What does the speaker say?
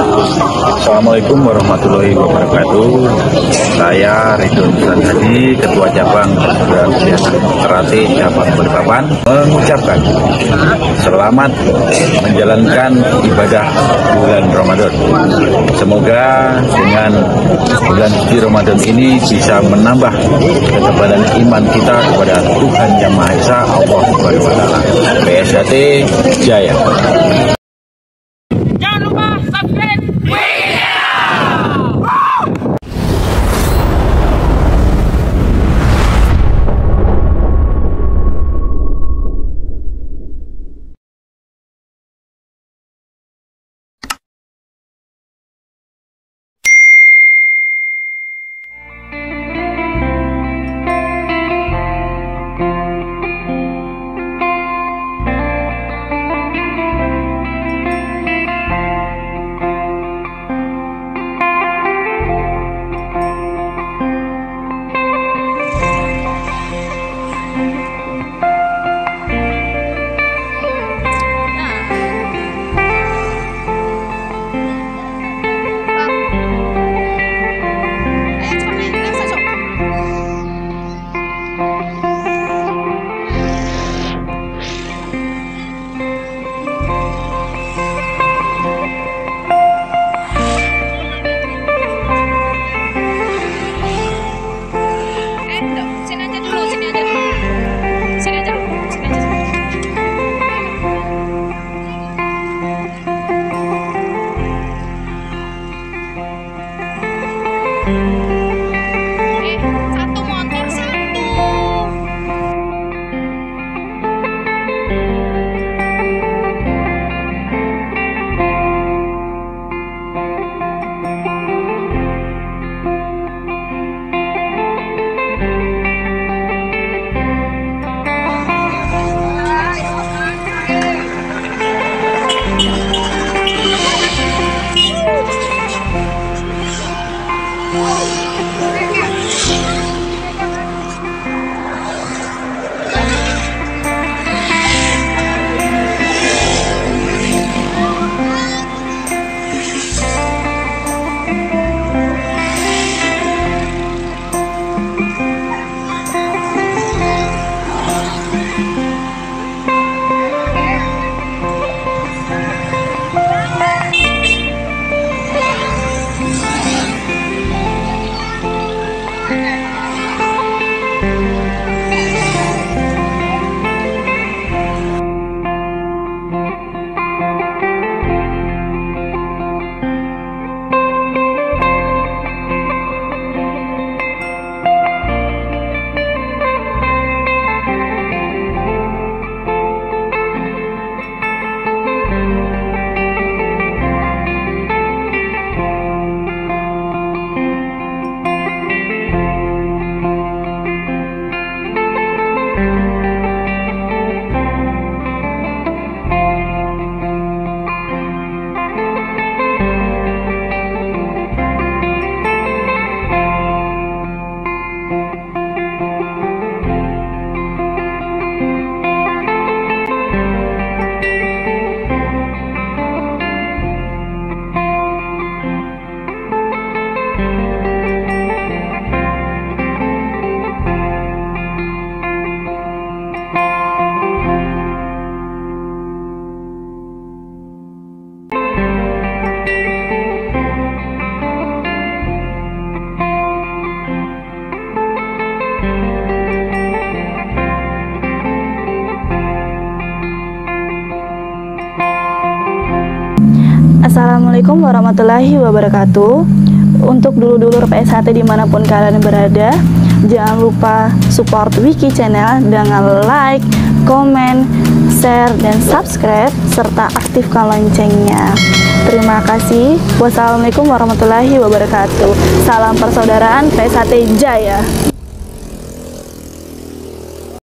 Assalamualaikum warahmatullahi wabarakatuh. Saya Ridwan Hadi, Ketua Cabang Karate Cabang Balikpapan, mengucapkan selamat menjalankan ibadah bulan Ramadan. Semoga dengan bulan suci Ramadan ini bisa menambah ketebalan iman kita kepada Tuhan Yang Maha Esa, Allah Subhanahu wa Ta'ala. PSAT Jaya. Jangan lupa subscribe. Satu motor satu. Assalamualaikum warahmatullahi wabarakatuh. Untuk dulur-dulur PSHT dimanapun kalian berada, jangan lupa support Wiki Channel dengan like, komen, share, dan subscribe, serta aktifkan loncengnya. Terima kasih. Wassalamualaikum warahmatullahi wabarakatuh. Salam persaudaraan PSHT Jaya.